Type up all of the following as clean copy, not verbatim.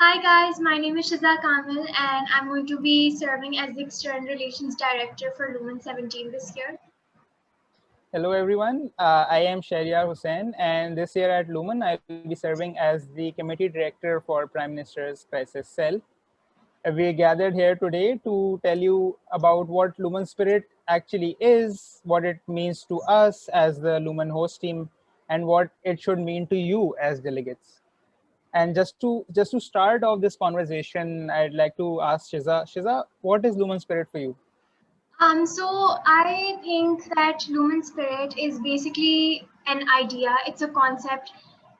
Hi guys, my name is Shiza Kamil and I'm going to be serving as the External Relations Director for Lumen 17 this year. Hello everyone, I am Shahryar Hussain, and this year at Lumen I will be serving as the Committee Director for Prime Minister's Crisis Cell. We are gathered here today to tell you about what Lumen Spirit actually is, what it means to us as the Lumen host team, and what it should mean to you as delegates. And just to start off this conversation, I'd like to ask Shiza. Shiza, what is Lumen Spirit for you? So I think that Lumen Spirit is basically an idea, it's a concept,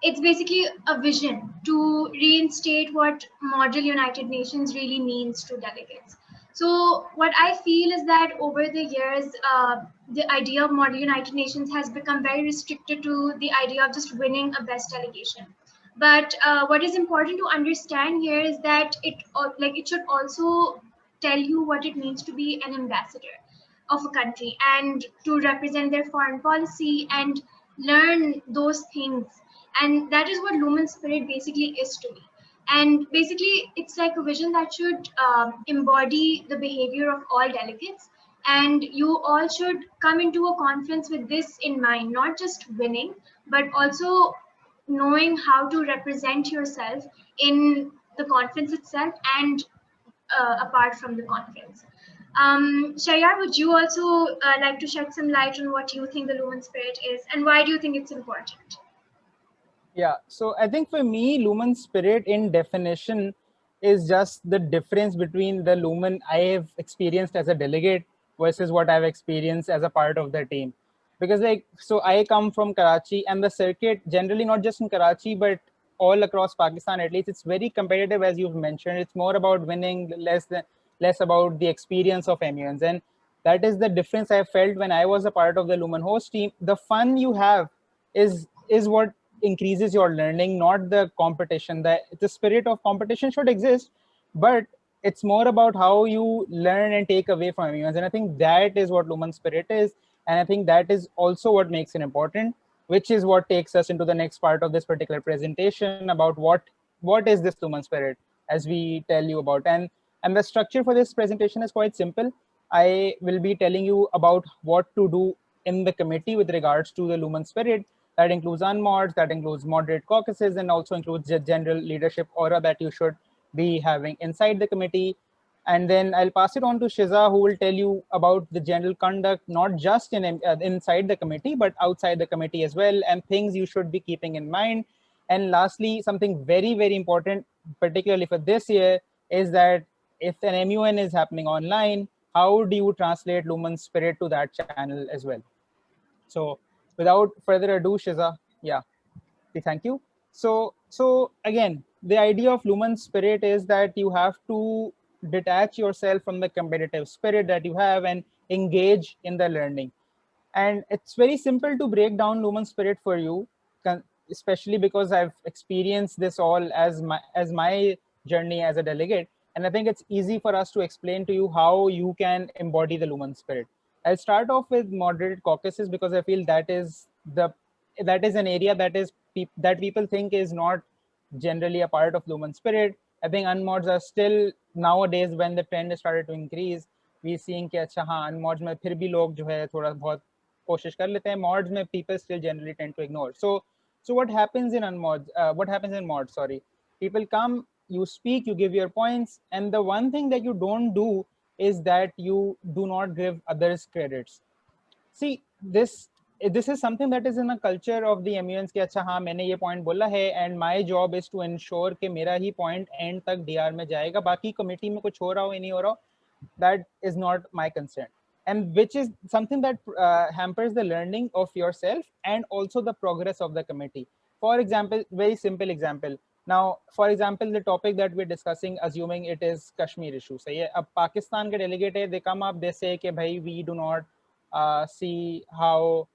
it's basically a vision to reinstate what Model United Nations really means to delegates. So what I feel is that over the years, the idea of Model United Nations has become very restricted to the idea of just winning a best delegation. But what is important to understand here is that it should also tell you what it means to be an ambassador of a country and to represent their foreign policy and learn those things. And that is what Lumen Spirit basically is to me. And basically, it's like a vision that should embody the behavior of all delegates. And you all should come into a conference with this in mind, not just winning, but also knowing how to represent yourself in the conference itself and apart from the conference. Shayar, would you also like to shed some light on what you think the Lumen Spirit is and why do you think it's important? Yeah, so I think for me, Lumen Spirit in definition is just the difference between the Lumen I have experienced as a delegate versus what I've experienced as a part of the team. Because so I come from Karachi, and the circuit generally, not just in Karachi but all across Pakistan at least, it's very competitive, as you've mentioned. It's more about winning, less about the experience of MUNs, and that is the difference I felt when I was a part of the Lumen host team. The fun you have is what increases your learning, not the competition. The spirit of competition should exist, but it's more about how you learn and take away from humans. And I think that is what Lumen Spirit is. And I think that is also what makes it important, which is what takes us into the next part of this particular presentation about what is this Lumen Spirit, as we tell you about. And the structure for this presentation is quite simple. I will be telling you about what to do in the committee with regards to the Lumen Spirit. That includes unmods, that includes moderate caucuses, and also includes the general leadership aura that you should be having inside the committee. And then I'll pass it on to Shiza, who will tell you about the general conduct, not just inside the committee, but outside the committee as well, and things you should be keeping in mind. And lastly, something very, very important, particularly for this year, is that if an MUN is happening online, how do you translate Lumen Spirit to that channel as well? So without further ado, Shiza, yeah, thank you. So again, the idea of Lumen Spirit is that you have to detach yourself from the competitive spirit that you have and engage in the learning. And it's very simple to break down Lumen Spirit for you, especially because I've experienced this all as my journey as a delegate. And I think it's easy for us to explain to you how you can embody the Lumen Spirit. I'll start off with moderated caucuses because I feel that is an area that people think is not generally a part of Lumen Spirit. I think unmods are still nowadays, when the trend has started to increase, we seeing कि अच्छा हाँ unmods में फिर भी लोग जो है थोड़ा बहुत कोशिश कर लेते हैं. Mods में people still generally tend to ignore. So what happens in unmods? What happens in mods? Sorry, people come, you speak, you give your points, and the one thing that you don't do is that you do not give others credits. See, this is something that is in a culture of the MUNs कि अच्छा हाँ मैंने ये point बोला है and my job is to ensure कि मेरा ही point end तक DR में जाएगा, बाकी committee में कुछ हो रहा हो या नहीं हो रहा हो, that is not my concern. And which is something that hampers the learning of yourself and also the progress of the committee. For example, very simple example. Now, for example, the topic that we're discussing, assuming it is Kashmir issue. So yeah, अब Pakistan के delegate they come up, they say कि भाई we do not see how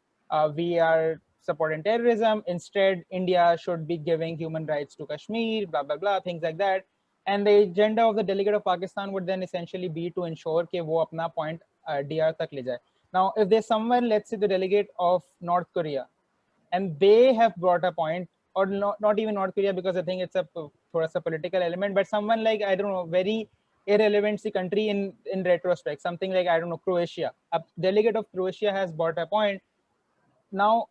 we are supporting terrorism. Instead, India should be giving human rights to Kashmir, blah, blah, blah, things like that. And the agenda of the delegate of Pakistan would then essentially be to ensure कि वो अपना point DR तक ले जाए. Now, if there's someone, let's say the delegate of North Korea, and they have brought a point or not even North Korea, because I think it's a thoda sa political element, but someone like, I don't know, very irrelevant country in retrospect, something like, I don't know, Croatia. A delegate of Croatia has bought a point. Now,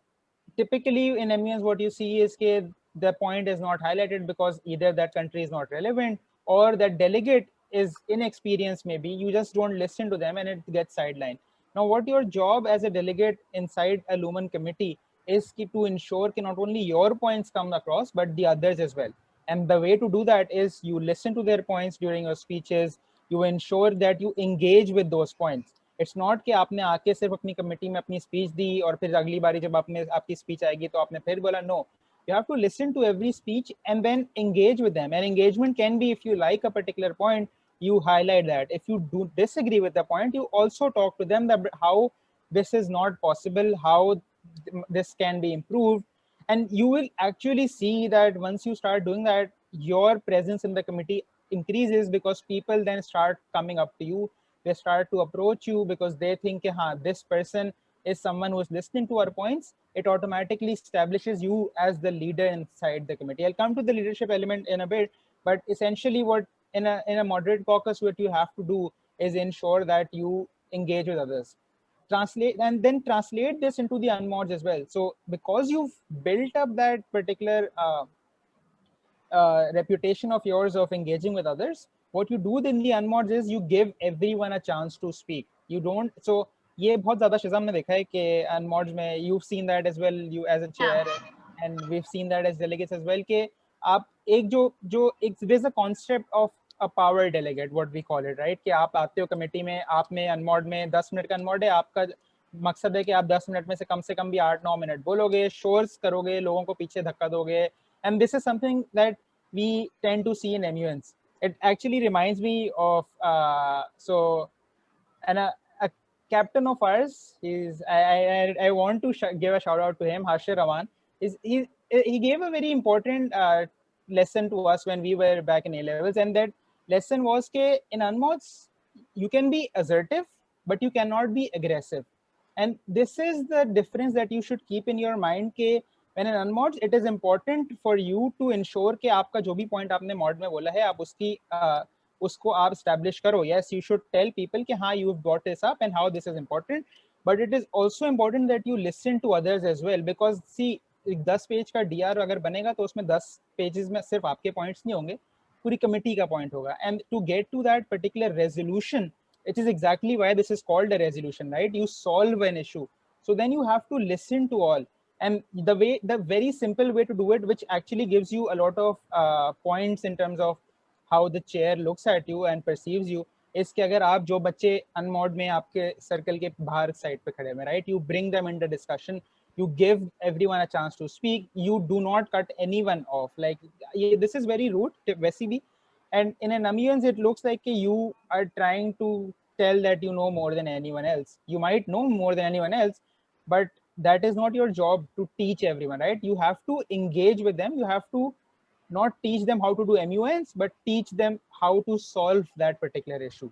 typically in MUNs, what you see is that the point is not highlighted because either that country is not relevant or that delegate is inexperienced. Maybe you just don't listen to them and it gets sidelined. Now, what your job as a delegate inside a Lumen committee is to ensure that not only your points come across, but the others as well. And the way to do that is you listen to their points during your speeches. You ensure that you engage with those points. It's not कि आपने आके सिर्फ अपनी committee में अपनी speech दी और फिर अगली बारी जब आपकी स्पीच आएगी तो आपने फिर बोला. No, you have to listen to every speech and then engage with them. And engagement can be, if you like a particular point, you highlight that. If you do disagree with the point, you also talk to them that how this is not possible, how this can be improved. And you will actually see that once you start doing that, your presence in the committee increases, because people then start coming up to you. They start to approach you because they think, this person is someone who is listening to our points. It automatically establishes you as the leader inside the committee. I'll come to the leadership element in a bit, but essentially what in a moderate caucus, what you have to do is ensure that you engage with others, translate, and then translate this into the unmods as well. So because you've built up that particular reputation of yours of engaging with others, what you do in the unmods is you give everyone a chance to speak. You don't. So ये बहुत ज़्यादा शिज़म ने देखा है कि unmods में you've seen that as well, you as a chair, and we've seen that as delegates as well, कि आप एक जो एक there's a concept of a power delegate, what we call it, right? कि आप आते हो कमेटी में, आपने unmod में 10 मिनट का unmod है, आपका मकसद है कि आप 10 मिनट में से कम भी 8-9 मिनट बोलोगे, शोर्स करोगे, लोगों को पीछे धक्का दोगे. And this is something that we tend to see in MUNs. It actually reminds me of a captain of ours. I want to give a shout out to him, Harshir Rawan. He gave a very important lesson to us when we were back in A levels, and that lesson was that in unmods you can be assertive, but you cannot be aggressive. And this is the difference that you should keep in your mind. That when in unmods, it is important for you to ensure कि आपका जो भी point आपने mod में बोला है, आप उसको आप establish करो. Yes, you should tell people कि हाँ, you've got this up and how this is important. But it is also important that you listen to others as well, because see, 10 page का DR अगर बनेगा तो उसमें 10 pages में सिर्फ आपके पॉइंट्स नहीं होंगे, पूरी कमेटी का पॉइंट होगा. And to get to that particular resolution, it is exactly why this is called a resolution, right? You solve an issue. So then you have to listen to all. And the very simple way to do it, which actually gives you a lot of points in terms of how the chair looks at you and perceives you, is कि अगर आप जो बच्चे unmod में आपके circle के बाहर side पे खड़े हैं, right, you bring them into discussion, you give everyone a chance to speak, you do not cut anyone off. Like this is very rude वैसी भी. And in an MUNs, it looks like you are trying to tell that you know more than anyone else. You might know more than anyone else, but that is not your job to teach everyone, right? You have to engage with them. You have to not teach them how to do MUNs, but teach them how to solve that particular issue.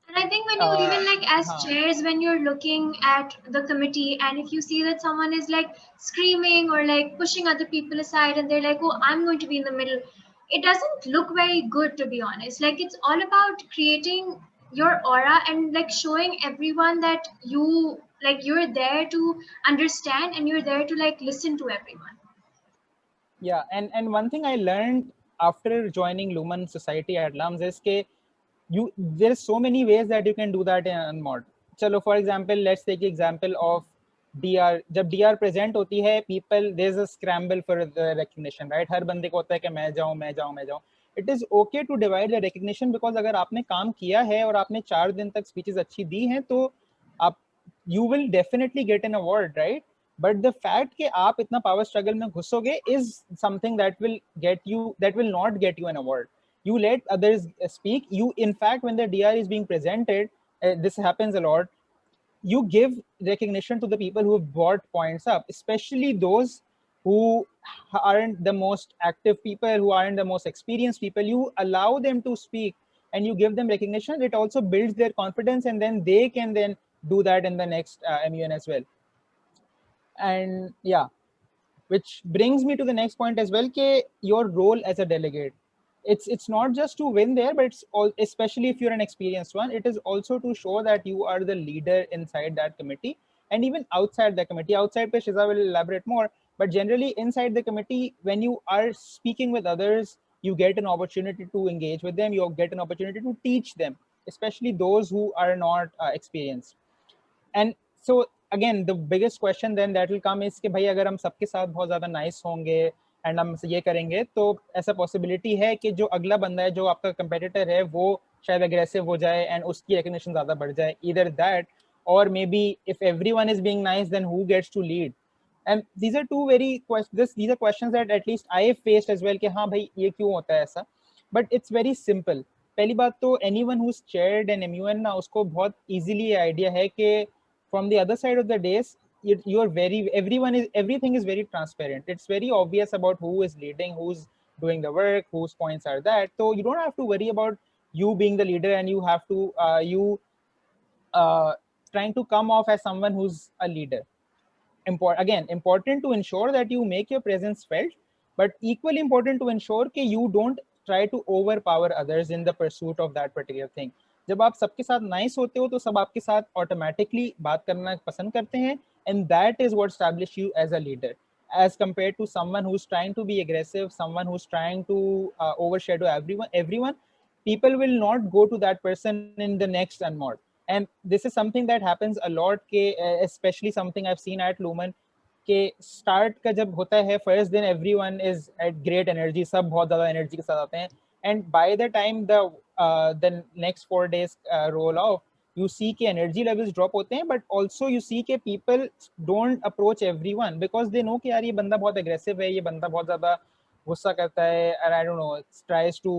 And I think when you even like as chairs, when you're looking at the committee and if you see that someone is like screaming or like pushing other people aside and they're like, oh, I'm going to be in the middle, it doesn't look very good, to be honest. Like it's all about creating your aura and like showing everyone that you're there to understand and you're there to like listen to everyone. Yeah, and one thing I learned after joining Lumen Society at LUMS is that there's so many ways that you can do that in unmod. Chalo, for example, let's take the example of DR. जब DR present होती है, people, there's a scramble for the recognition, right? हर बंदे को होता है कि मैं जाऊं. It is okay to divide the recognition, because अगर आपने काम किया है और आपने 4 दिन तक speeches अच्छी दी हैं, तो आप you will definitely get an award, right? But the fact कि आप इतना power struggle में घुसोगे is something that will not get you an award. You let others speak. You, in fact, when the DR is being presented, this happens a lot, you give recognition to the people who have brought points up, especially those who aren't the most active people, who aren't the most experienced people. You allow them to speak and you give them recognition. It also builds their confidence, and then they can then do that in the next MUN as well. And yeah. which brings me to the next point as well, ke your role as a delegate. It's not just to win there, but it's all, especially if you're an experienced one, it is also to show that you are the leader inside that committee, and even outside the committee. Outside pe Shiza will elaborate more, but generally inside the committee, when you are speaking with others, you get an opportunity to engage with them, you get an opportunity to teach them, especially those who are not experienced. And so again, the biggest question then that will come is कि भाई अगर हम सबके साथ बहुत ज़्यादा nice होंगे and हम ये करेंगे, तो ऐसा पॉसिबिलिटी है कि जो अगला बंदा है, जो आपका कंपेटिटर है, वो शायद अग्रेसिव हो जाए एंड उसकी रिकग्निशन ज़्यादा बढ़ जाए, either that or maybe if everyone is being nice, then who gets to lead? And these are two very these are questions that at least I faced as well कि हाँ भाई ये क्यों होता है ऐसा. But it's very simple. पहली बात तो anyone who's chaired an MUN ना, उसको बहुत easily आइडिया है कि from the other side of the days, you're very, everyone is, everything is very transparent. It's very obvious about who is leading, who's doing the work, whose points are that. So you don't have to worry about you being the leader and you have to trying to come off as someone who's a leader. Important to ensure that you make your presence felt, but equally important to ensure that you don't try to overpower others in the pursuit of that particular thing. जब आप सबके साथ nice होते हो तो सब आपके साथ ऑटोमेटिकली बात करना पसंद करते हैं, and that is what establishes you as a leader, as compared to someone who's trying to be aggressive, someone who's trying to overshadow everyone. People will not go to that person in the next and more. And this is something that happens a lot, especially something I've seen at Lumen, कि start का जब होता है first दिन, everyone is at great energy, सब बहुत ज़्यादा energy के साथ आते हैं, and by the time the next 4 days roll off, you see कि energy levels drop होते हैं, but also you see कि people don't approach everyone because they know कि यार ये बंदा बहुत aggressive है, ये बंदा बहुत ज़्यादा गुस्सा करता है, and I don't know, tries to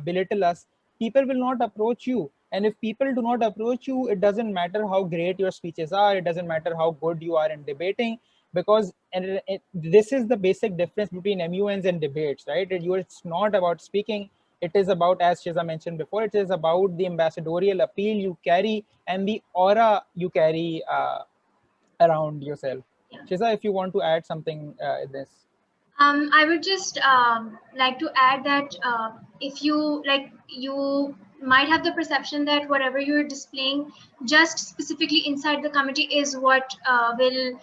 belittle us. People will not approach you, and if people do not approach you, it doesn't matter how great your speeches are, it doesn't matter how good you are in debating, because this is the basic difference between MUNs and debates, right? It's not about speaking, it is about, as Shiza mentioned before, it is about the ambassadorial appeal you carry and the aura you carry around yourself. Yeah. Shiza, if you want to add something in this. I would just like to add that if you might have the perception that whatever you're displaying just specifically inside the committee is what will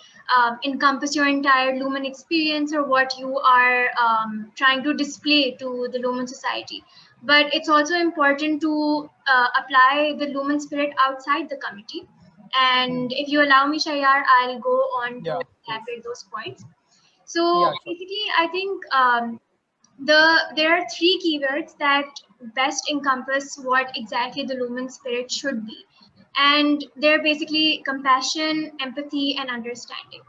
encompass your entire Lumen experience, or what you are trying to display to the Lumen society. But it's also important to apply the Lumen spirit outside the committee. And if you allow me, Shayar, I'll go on to elaborate those points. So basically, I think there are 3 keywords that best encompass what exactly the Lumen spirit should be. And they're basically compassion, empathy, and understanding.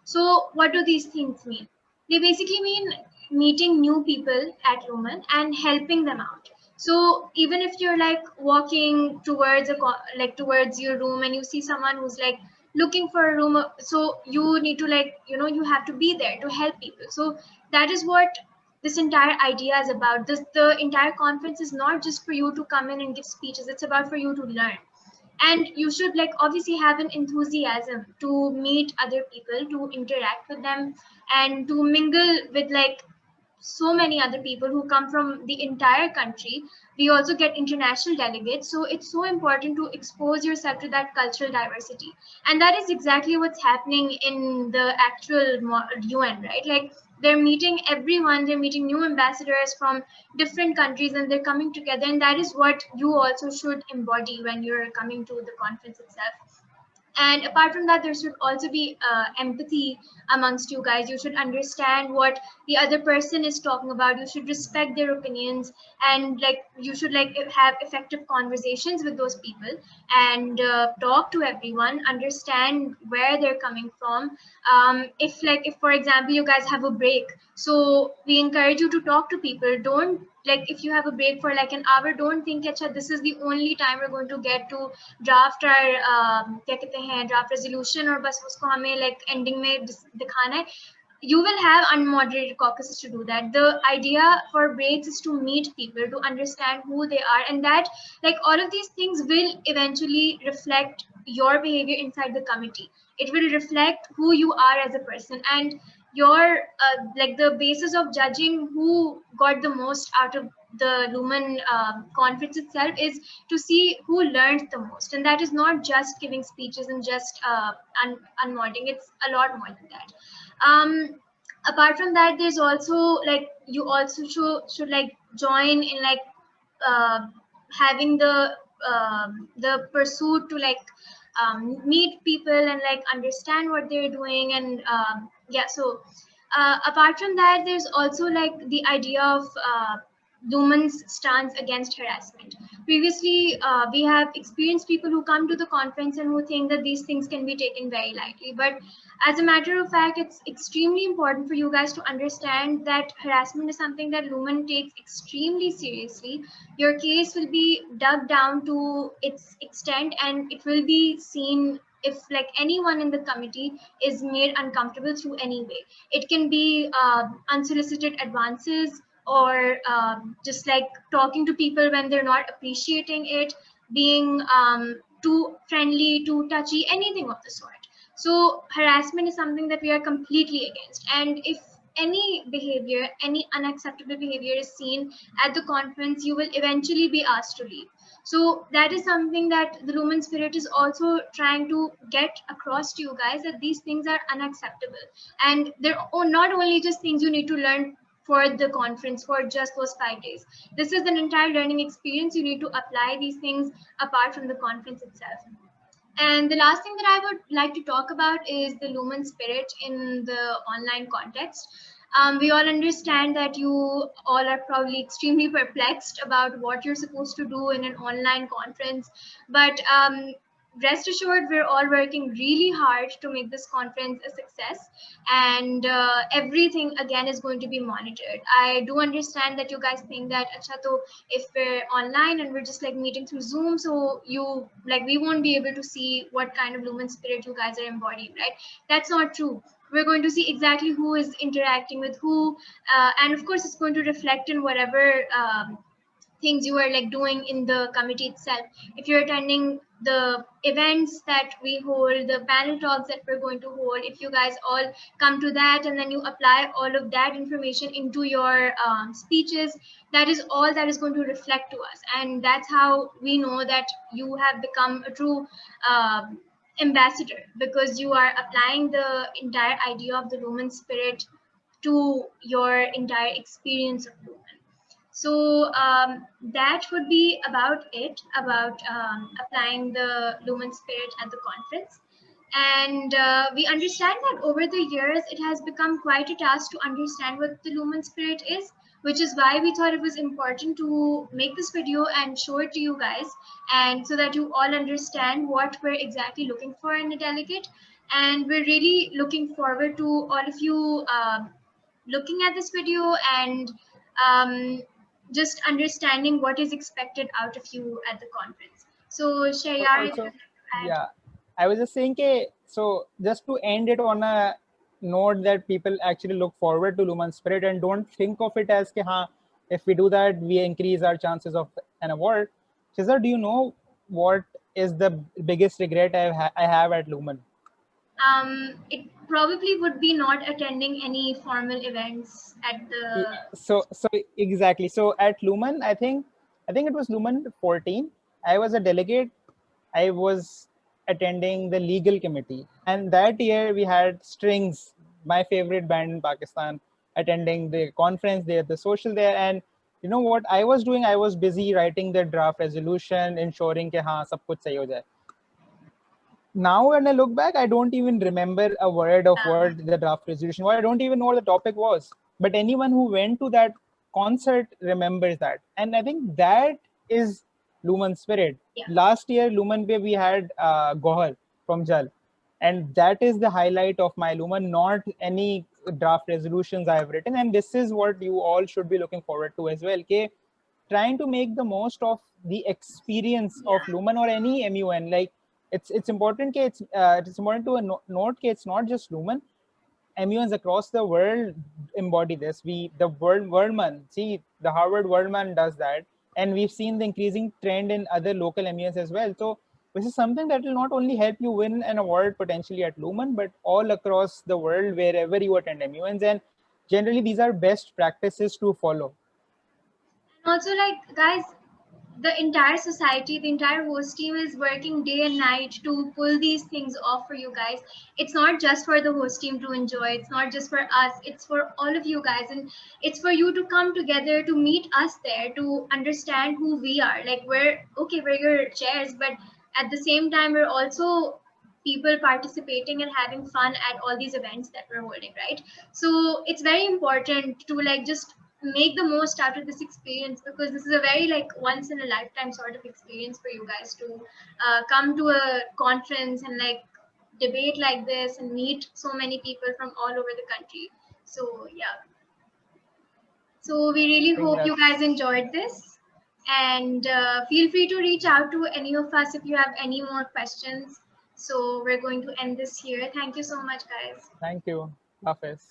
So what do these things mean? They basically mean meeting new people at Lumen and helping them out. So even if you're like walking towards towards your room and you see someone who's like looking for a room, so you need to you have to be there to help people. So that is what this entire idea is about. The entire conference is not just for you to come in and give speeches, it's about for you to learn. And you should obviously have an enthusiasm to meet other people, to interact with them, and to mingle with so many other people who come from the entire country. We also get international delegates, so it's so important to expose yourself to that cultural diversity. And that is exactly what's happening in the actual UN, right? They're meeting everyone, they're meeting new ambassadors from different countries, and they're coming together, and that is what you also should embody when you're coming to the conference itself. And apart from that, there should also be empathy amongst you guys. You should understand what the other person is talking about. You should respect their opinions, and you should have effective conversations with those people, and talk to everyone, understand where they're coming from. If for example you guys have a break, so we encourage you to talk to people. Don't if you have a break for an hour, don't think acha this is the only time we're going to get to draft our draft resolution और बस उसको हमें ending में दिखाना है. You will have unmoderated caucuses to do that. The idea for breaks is to meet people, to understand who they are, and that all of these things will eventually reflect your behavior inside the committee. It will reflect who you are as a person, and your like the basis of judging who got the most out of the Lumen conference itself is to see who learned the most, and that is not just giving speeches and just unmodding. It's a lot more than that. Apart from that, there's also like you also should like join in like uh, having the pursuit to like meet people and like understand what they're doing. And yeah, so apart from that, there's also like the idea of Lumen's stance against harassment. Previously, we have experienced people who come to the conference and who think that these things can be taken very lightly. But as a matter of fact, it's extremely important for you guys to understand that harassment is something that Lumen takes extremely seriously. Your case will be dug down to its extent, and it will be seen if like anyone in the committee is made uncomfortable through any way. It can be unsolicited advances, or just like talking to people when they're not appreciating it, being too friendly, too touchy, anything of the sort. So harassment is something that we are completely against. And if any behavior, any unacceptable behavior is seen at the conference, you will eventually be asked to leave. So that is something that the Lumen Spirit is also trying to get across to you guys, that these things are unacceptable. And they're not only just things you need to learn for the conference for just those 5 days. This is an entire learning experience. You need to apply these things apart from the conference itself. And the last thing that I would like to talk about is the Lumen Spirit in the online context. We all understand that you all are probably extremely perplexed about what you're supposed to do in an online conference, but rest assured, we're all working really hard to make this conference a success, and everything again is going to be monitored. I do understand that you guys think that acha, to if we're online and we're just like meeting through Zoom, so you like we won't be able to see what kind of Lumen Spirit you guys are embodying, right? That's not true. We're going to see exactly who is interacting with who, and of course it's going to reflect in whatever things you are like doing in the committee itself. If you're attending the events that we hold, the panel talks that we're going to hold, if you guys all come to that and then you apply all of that information into your speeches, that is all that is going to reflect to us, and that's how we know that you have become a true ambassador, because you are applying the entire idea of the Lumen Spirit to your entire experience of Lumen. So that would be about it, about applying the Lumen Spirit at the conference. And we understand that over the years, it has become quite a task to understand what the Lumen Spirit is, which is why we thought it was important to make this video and show it to you guys, and so that you all understand what we're exactly looking for in a delegate. And we're really looking forward to all of you looking at this video and um, just understanding what is expected out of you at the conference. So Shayar, Also, yeah, I was just saying, so just to end it on a note that people actually look forward to Lumen Spirit and don't think of it as, if we do that, we increase our chances of an award. Shizar, do you know what is the biggest regret I have at Lumen? it probably would be not attending any formal events at the. So exactly. So at Lumen, I think it was Lumen 14. I was a delegate. I was attending the legal committee, and that year we had Strings, my favorite band in Pakistan, attending the conference there, the social there. And you know what I was doing? I was busy writing the draft resolution, ensuring that sab kuch sahi ho jaye. Now when I look back, I don't even remember a word of what the draft resolution was. I don't even know what the topic was. But anyone who went to that concert remembers that. And I think that is Lumen Spirit. Yeah. Last year, Lumen Bay, we had Gohar from Jal. And that is the highlight of my Lumen, not any draft resolutions I have written. And this is what you all should be looking forward to as well. Okay? Trying to make the most of the experience of Lumen or any MUN. Like it's important. It's important to note that it's not just Lumen. MUNs across the world embody this. The Worldman, see, the Harvard Worldman does that, and we've seen the increasing trend in other local MUNs as well. So which is something that will not only help you win an award potentially at Lumen, but all across the world wherever you attend MUNs. And generally, these are best practices to follow. And also, like, guys, the entire society, the entire host team is working day and night to pull these things off for you guys. It's not just for the host team to enjoy, it's not just for us, it's for all of you guys. And it's for you to come together, to meet us there, to understand who we are. Like, we're your chairs, but at the same time, we're also people participating and having fun at all these events that we're holding, right? So it's very important to like just make the most out of this experience, because this is a very like once in a lifetime sort of experience for you guys to come to a conference and like debate like this and meet so many people from all over the country. So yeah, so we really I think hope you that's guys enjoyed this, and feel free to reach out to any of us if you have any more questions. So we're going to end this here. Thank you so much, guys. Thank you. Hafiz.